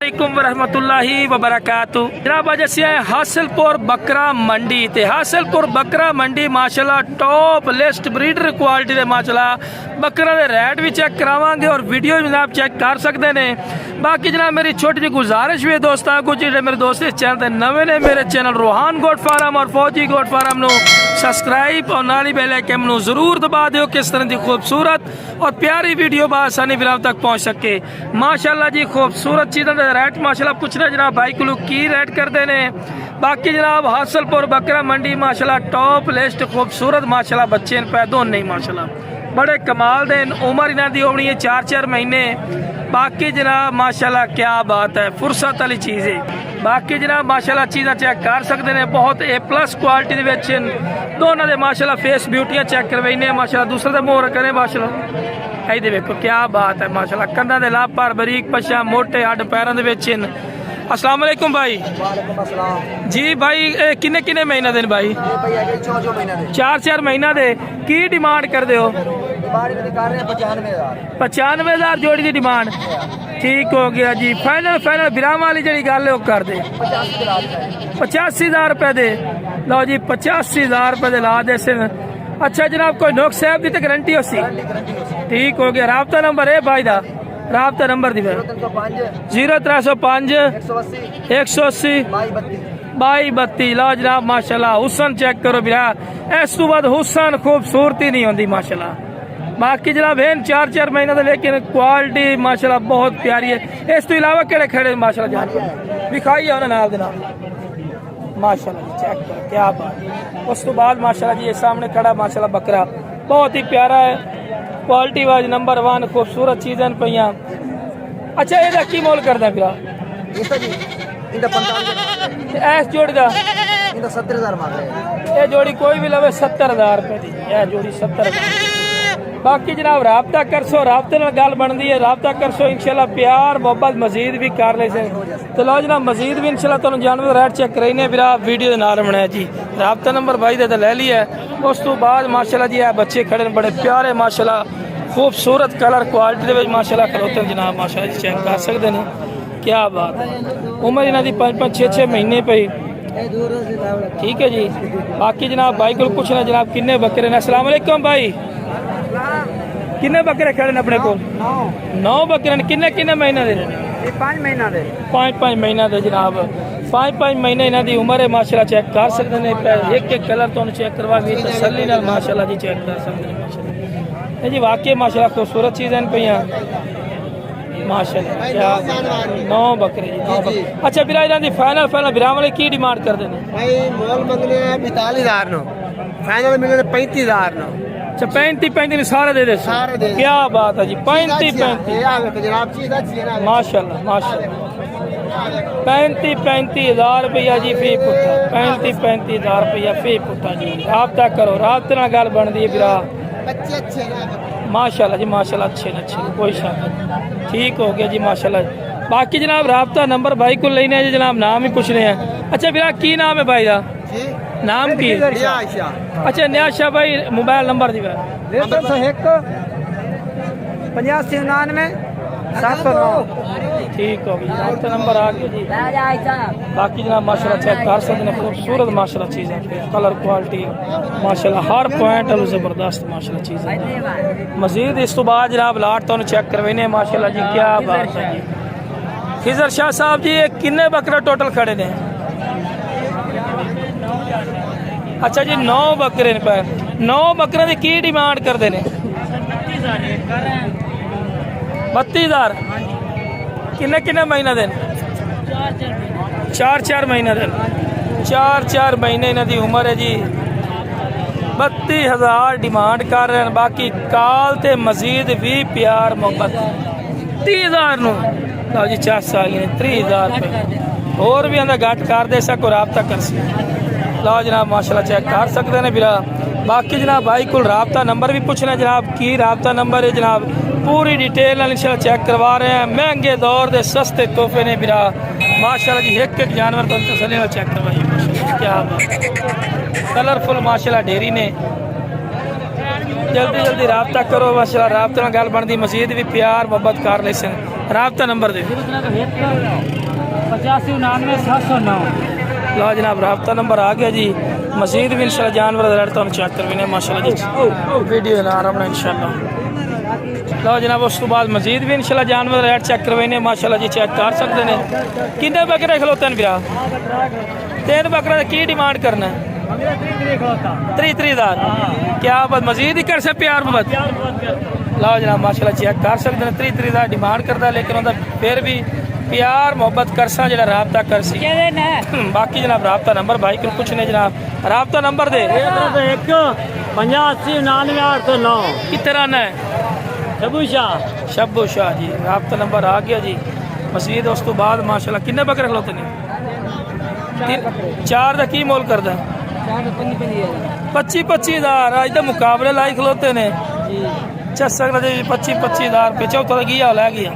रहमतुल्लाहि व बरकातहू। जनाब अज असी आए हासिलपुर बकरा मंडी ते हासिलपुर बकरा मंडी माशाल्लाह टॉप लिस्ट ब्रीडर क्वालिटी दे माशाल्लाह बकरा दे रेट भी चेक करावांगे और वीडियो भी जनाब चेक कर सकते हैं। बाकी जनाब मेरी छोटी जी गुजारिश भी है दोस्तों को जो मेरे दोस्त इस चैनल ते नवे ने मेरे चैनल रोहान गोट फार्म और फौजी गोट फार्म नो सब्सक्राइब और नाली बेल आइकन नु जरूर दबा दो किस तरह की खूबसूरत और प्यारी वीडियो बआसानी बिराम तक पहुँच सके। माशाल्लाह जी खूबसूरत चीज़ों के रेट माशाल्लाह पूछना जनाब भाई को की रेट करते हैं। बाकी जनाब हासिलपुर बकरा मंडी माशाल्लाह टॉप लिस्ट खूबसूरत माशाल्लाह बच्चे पैदा होने माशाल्लाह बड़े कमाल दे उम्र इन्हों की होनी है 4-4 महीने। बाकी जनाब माशाल्लाह क्या बात है फुर्सत वाली चीज़ है। बाकी जनाब माशाल्लाह चीज़ा चेक कर सकते हैं बहुत A+ क्वालिटी के दोनों के माशाल्लाह फेस ब्यूटियाँ चेक करवाने माशाल्लाह दूसरे का मोहर करें माशाल्लाह ये देखो क्या बात है माशाल्लाह कंधा के लाभ पर बरीक पछा मोटे हड्ड पैरों के अस्सलाम वालेकुम भाई। जी भाई किन्ने किन्ने महीना दिन भाई 4-4 महीना दे की डिमांड कर दे हो 95,000 जोड़ी की डिमांड ठीक हो गया जी। फाइनल विराम वाली जी गल कर दे 85,000 रुपए दे लो जी 85,000 रुपए दे ला दे सिर। अच्छा जनाब कोई नुक्स साहब की तो गारंटी हो सी ठीक हो गया। राबता नंबर है भाई दा राबता नंबर दी 0305 180 2232 लो जनाब माशाल्लाह हुसन चेक करो बिरा इस तो बाद हुसन खूबसूरती नहीं होती माशाल्लाह। बाकी जनाब है 4-4 महीना लेकिन क्वालिटी माशाल्लाह बहुत प्यारी है। इस तो इलावा केड़े खड़े माशाल्लाह दिखाई है नाल दे नाल माशाल्लाह चेक करो क्या बात। उस तो बाद माशाल्लाह जी ये सामने खड़ा माशाल्लाह बकरा बहुत ही प्यारा है क्वालिटी वाइज नंबर 1 खूबसूरत चीज़ें पैया। अच्छा ये की मोल करदा फिर ऐस जोड़ी का 70,000 मांग रहे ये जोड़ी कोई भी लवे 70,000 रुपए की यह जोड़ी 70,000। बाकी जनाब राबता करसो राबते नाल गल बनती है राबता करसो इंशाल्लाह प्यार मोहब्बत मजीद भी कर ले तो लो जनाब मजीद भी इंशाल्लाह तुहानू जानवर रेट चेक कराइने फिर वीडियो के नाल बनाया जी। राबता नंबर भाई दे ले लिया उस तो बाद माशाल्लाह जी बच्चे खड़े बड़े प्यारे माशाल्लाह खूबसूरत कलर क्वालिटी दे माशाल्लाह खलोते जनाब माशाल्लाह जी चेक कर सकते हैं क्या बात है। उम्र इन्हों की 5-5 6-6 महीने पई ठीक है जी। बाकी जनाब भाई को पूछना जनाब किन्ने बकरे ने। अस्सलाम वालेकुम भाई किन्ने बकरे खड़े ने अपने को 9 बकरे किन्ने किन्ने महीने दे 5 महीना दे 5-5 महीना दे जनाब 5-5 महीने इन्हों की उम्र है माशाल्लाह चेक कर सकते हैं। एक कलर तो चेक करवा के तसल्ली नाल माशाल्लाह जी चेक कर सकते हैं माशाल्लाह जी वाकई माशाल्लाह खूबसूरत चीज़ें पैया माशाल्लाह क्या 9 बकरे जी। अच्छा फिर इन्हों की फाइनल विराम वाले की डिमांड करते हैं भाई मोल मंगने 42,000 नो फाइनल मिलने 35,000 नो। अच्छा 35 सारे दे दे सारे दे क्या बात है जी 35 जनाब चीज अच्छी है ना माशाल्लाह माशाल्लाह 35,000 रुपया जी फी पुट्ठा 35,000 रुपया फी पुट्ठा जी। राबता करो राबते नाल गल बनदी है फिर बच्चे अच्छे ना माशाल्लाह जी माशाल्लाह अच्छे कोई शक नहीं ठीक हो गया जी माशाल्लाह। बाकी जनाब राबता नंबर भाई को लेने जी जनाब नाम ही पूछ रहे हैं। अच्छा फिर की नाम है भाई का नाम की अच्छा न्याशा भाई मोबाइल नंबर दी 101 8599 709 ठीक हो गया तो नंबर आ गया जी। बाकी जनाब माशाल्लाह चेक कर सकते हैं खूबसूरत माशाल्लाह चीज़ें कलर क्वालिटी माशाल्लाह हर पॉइंट जबरदस्त माशाल्लाह चीज़ें। मजीद इस तो बाद जनाब लाट तो चेक करवाने माशाल्लाह जी क्या बात है जी। खिजर शाह साहब जी ये किन्ने बकरे टोटल खड़े ने। अच्छा जी 9 बकरे पे 9 बकरे की की डिमांड करते हैं 32,000 किन्ने किन्ने महीना दिन 4-4 महीना दिन 4-4 महीने इन्हों की उम्र है जी 32,000 डिमांड कर रहे हैं। बाकी काल ते मजीद भी प्यार मोहब्बत 30,000 नो लो जी 4 साल 30,000 रुपये होर भी अंदर घट कर दे सको राबता कर सी लो जनाब माशाल्लाह चेक कर सकते हैं बिरा। बाकी जनाब भाई को राबता नंबर भी पूछना जनाब की राबता नंबर है जनाब पूरी डिटेल इंशाल्लाह चेक करवा रहे हैं। महंगे दौर के सस्ते तोहफे ने बिरा माशाल्लाह जी एक जानवर तो तसल्ली नाल चेक करवाइए क्या कलरफुल माशाल्लाह डेरी ने जल्दी राबता करो माशाल्लाह राबते नाल गल बनदी मजीद भी प्यार मोहब्बत कर ले सन। राबता नंबर दे 8599 लो जनाब राबता नंबर आ गया जी। मजीद भी इंशाल्लाह जानवर रेट तो चेक करवाने माशाल्लाह जी वीडियो ना आराम ना इंशाल्लाह। लो जनाब उस तो बाद मजीद भी इंशाल्लाह जानवर रेट चेक करवाने माशाल्लाह जी चेक कर सकते हैं। किन्ने बकरे खलोते हैं भरा? 3 बकरा की डिमांड करना है? 3,000 क्या बात मजीद ही कर से प्यार मोहब्बत? लो जनाब माशाल्लाह चेक कर सकते हैं 3,000 डिमांड करता लेकिन उनका फिर भी प्यार मोहब्बत करसा जरा राबता कर सी। बाकी जनाब राबता नंबर भाई को कुछ नहीं जनाब राबता नंबर दे 8599 कितना आना है? शब्बू शाह जी राबता नंबर आ गया जी। मजीद उस तो बाद माशाल्लाह किन्ने बकरे खलोते ने? 4 का की मोल करदा? 25,000 अज तो मुकाबले लाई खलोते ने। चल सकता जी 25,000 रुपये चौथा गया लै गया।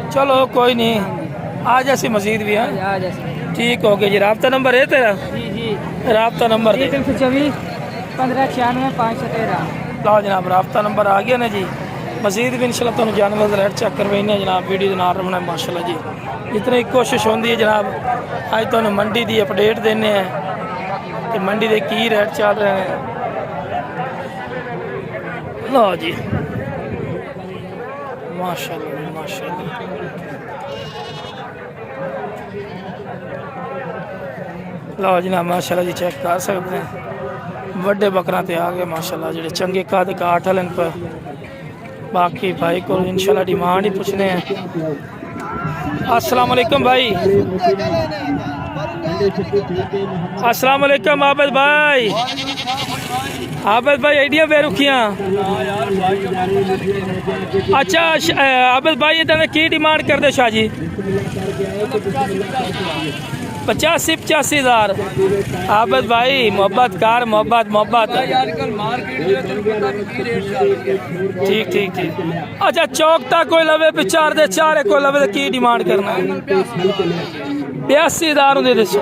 चलो कोई नहीं आज ऐसी मजीद भी है ठीक हो गया जी। राबता नंबर है तेरा? राबता नंबर 324 1596 513 लो जनाब राबता नंबर आ गया ना जी। मजीद भी इंशाल्लाह तुम जानवर रेट चेक करवाने जनाब वीडियो नाल रखना माशाल्लाह जी। जितनी कोशिश होती है जनाब अज तुम मंडी की अपडेट देने हैं कि मंडी के की रेट चल रहे हैं। लो जी माशाल्लाह माशाल्लाह लो जनाब माशाल्लाह जी चेक कर सकते हैं बड़े बकरा ते आ गए माशाल्लाह जेडे चंगे कद काठ वाले पर। बाकी भाई को इंशाल्लाह डिमांड ही पूछने हैं। अस्सलाम वालेकुम भाई। अस्सलाम वालेकुम आबिद भाई। आबिद भाई आइडिया बेरुखियाँ अच्छा आबिद भाई इधर की डिमांड कर दे शाह जी? 85,000 आबिद भाई मोहब्बत कार मोहब्बत मोहब्बत ठीक ठीक ठीक। अच्छा चौकता कोई लवे पिचार दे चार कोई लवे तो की डिमांड करना है? 82,000 दे दसो।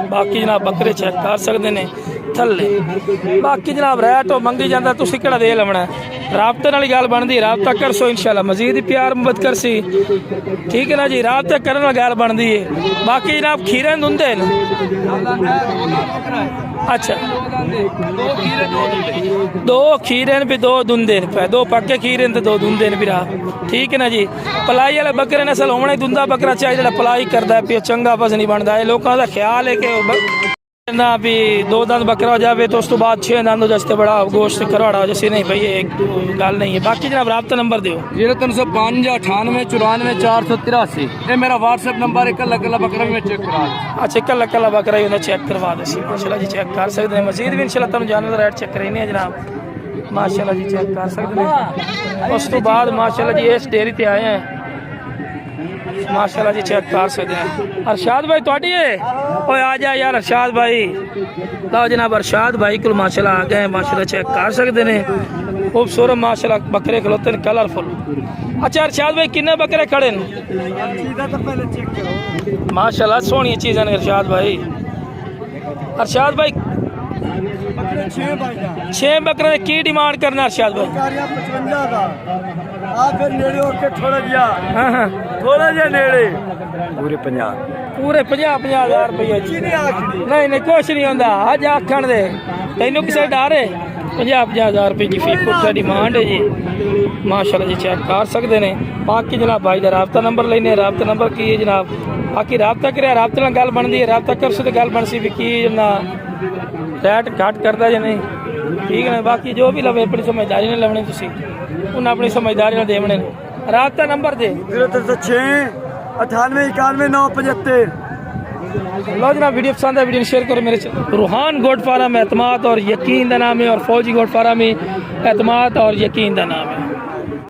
बाकी जनाब बकरे चेक कर सकते हैं थले। बाकी जनाब रेट मंगी जाता तुसी केड़ा दे लवना राबते नाल गल बनदी राबता करसो इंशाल्लाह मजीद प्यार मोहब्बत करसी ठीक है ना जी। राबता करन नाल गल बनदी है। बाकी जनाब खीरे दुंदे न अच्छा 2 खीरे भी 2 दुंदे पे 2 पक्के खीरे ते 2 दुंदे ने भरा ठीक है ना जी। पलाई वाले बकरे नस्ल होना ही दुंदा बकरा चाहिए जो पलाई करता है पे चंगा पस नहीं बनता है। लोगों का ख्याल है कि ना भी 2 दंद बकरा हो जाए तो उस तो बाद 6 दंद हो जाए बड़ा गोश्त करवाड़ा हो जैसे नहीं भाई एक गल नहीं है। बाकी जनाब राबता नंबर दो 0305 98 94 483 ये मेरा व्हाट्सएप नंबर है। कल बकरा में चेक करा अच्छा कल बकरा ही चेक करवा दे माशाल्लाह जी चेक कर सकते हैं। मजीद भी इंशाल्लाह तुम जानवर रेट चेक करेंगे जनाब माशाल्लाह जी चेक कर सकते हैं। उस तो बाद माशाल्लाह जी इस डेयरी ते आए हैं माशाल्लाह जी चेक कर सकते हैं। अरशाद भाई थोड़ी है ओए आ जा यार अरशाद भाई। लो जनाब अरशाद भाई को माशाल्लाह आ गए माशाल्लाह चेक कर सकते हैं खूबसूरत माशाल्लाह बकरे खलोते हैं कलरफुल। अच्छा अरशाद भाई किन्ने बकरे खड़े हैं? माशाल्लाह सोहनी चीज़ है अरशाद भाई। अरशाद भाई 6 बकरे की डिमांड करना अरशाद भाई? थोड़ा जा नेड़े पूरे 50,000 रुपये नहीं कुछ नहीं होता अज आखन दे तेनों किसी डर है 50,000 रुपये की फी पुट्ठा डिमांड है जी माशाल्लाह जी चेक कर सकते हैं। बाकी जनाब भाई का राबता नंबर लेने राबता नंबर की है जनाब। बाकी राबता कर राबते नाल गल बनती है राबता करसो तो गल बनसी भी की ना रेट घट करता या नहीं ठीक है। बाकी जो भी लवे अपनी समझदारी ने लवने तुसी उन्हें अपनी समझदारी ने देवने। राबता नंबर दे 0306 98 91 975। लो जनाब वीडियो पसंद है वीडियो शेयर करो। मेरे रूहान गोट फार्म एतमाद और यकीन का नाम है और फौजी गोट फार्म एतमाद और यकीन का नाम है।